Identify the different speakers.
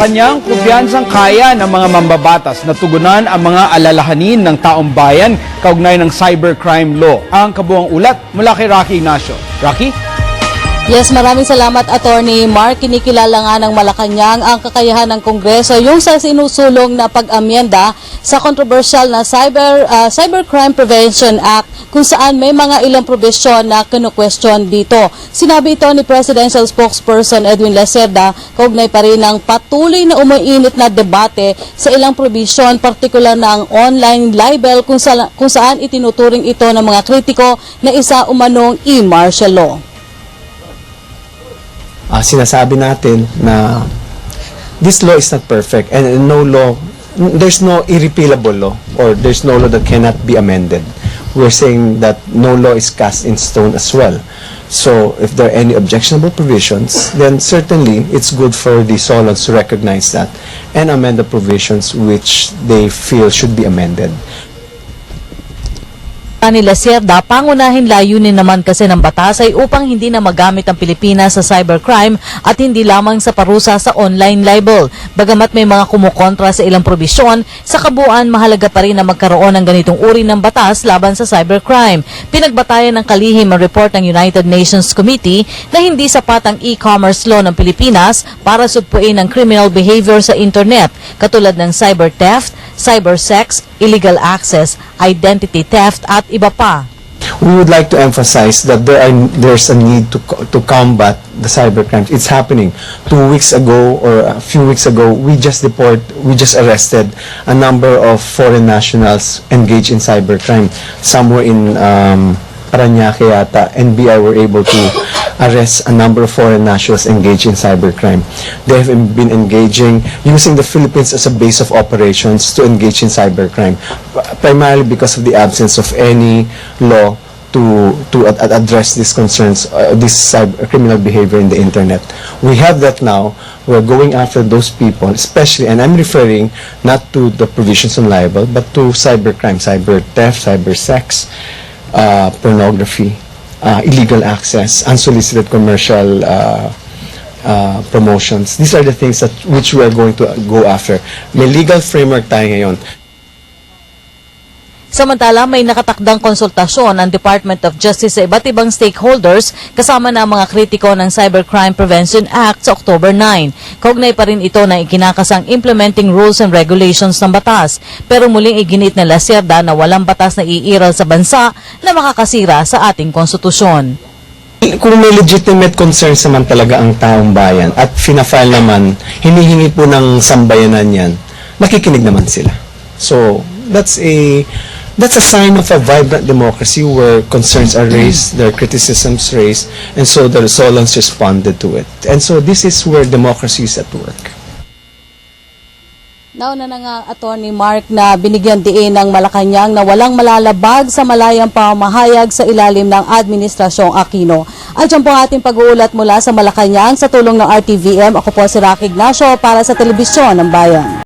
Speaker 1: Malacanang, kumpiyansang kaya ng mga mambabatas na tugunan ang mga alalahanin ng taong bayan kaugnay ng cybercrime law. Ang kabuang ulat mula kay Rocky Ignacio. Rocky?
Speaker 2: Yes, maraming salamat, Attorney Mark. Kinikilala nga ng Malacanang ang kakayahan ng Kongreso yung sa sinusulong na pag-amyenda sa controversial na Cybercrime Prevention Act kung saan may mga ilang probisyon na kinu-question dito. Sinabi ito ni Presidential Spokesperson Edwin Lacerda, kaugnay pa rin ng patuloy na umiinit na debate sa ilang probisyon, partikular na ang online libel kung saan itinuturing ito ng mga kritiko na isa umanong e-martial law.
Speaker 3: Sinasabi natin na this law is not perfect and there's no irrepealable law or there's no law that cannot be amended. We're saying that no law is cast in stone as well. So if there are any objectionable provisions, then certainly it's good for the Solons to recognize that and amend the provisions which they feel should be amended.
Speaker 2: Ni Lacerda, pangunahin layunin naman kasi ng batas ay upang hindi na magamit ang Pilipinas sa cybercrime at hindi lamang sa parusa sa online libel. Bagamat may mga kumukontra sa ilang probisyon, sa kabuuan mahalaga pa rin na magkaroon ng ganitong uri ng batas laban sa cybercrime. Pinagbatayan ng kalihim ang report ng United Nations Committee na hindi sapat ang e-commerce law ng Pilipinas para sugpuin ang criminal behavior sa internet, katulad ng cyber theft, cybersex, illegal access, identity theft at iba pa.
Speaker 3: We would like to emphasize that there's a need to combat the cybercrimes. It's happening. 2 weeks ago or a few weeks ago, we just arrested a number of foreign nationals engaged in cybercrime. Somewhere in Parañaque yata, NBI were able to arrest a number of foreign nationals engaged in cybercrime. They have been using the Philippines as a base of operations to engage in cybercrime, primarily because of the absence of any law to address these concerns, this criminal behavior in the internet. We have that now. We're going after those people, especially, and I'm referring not to the provisions on libel, but to cybercrime, cyber theft, cyber sex, pornography, illegal access, unsolicited commercial promotions. These are the things which we are going to go after. May legal framework tayo ngayon.
Speaker 2: Samantala, may nakatakdang konsultasyon ang Department of Justice sa iba't ibang stakeholders kasama na ang mga kritiko ng Cybercrime Prevention Act sa October 9. Kaugnay pa rin ito na ikinakasang implementing rules and regulations ng batas. Pero muling iginit na Lacerda na walang batas na iiral sa bansa na makakasira sa ating konstitusyon.
Speaker 3: Kung may legitimate concerns naman talaga ang taong bayan at fina-file naman, hinihingi po ng sambayanan yan, nakikinig naman sila. So, that's a sign of a vibrant democracy where concerns are raised, there are criticisms raised, and so the Solons responded to it. And so this is where democracy is at work.
Speaker 2: Nauna na nga, Attorney Mark, na binigyan diin ng Malacanang na walang malalabag sa malayang pamahayag sa ilalim ng Administrasyong Aquino. At yan po ang ating pag-uulat mula sa Malacanang sa tulong ng RTVM. Ako po si Rocky Ignacio para sa Telebisyon ng Bayan.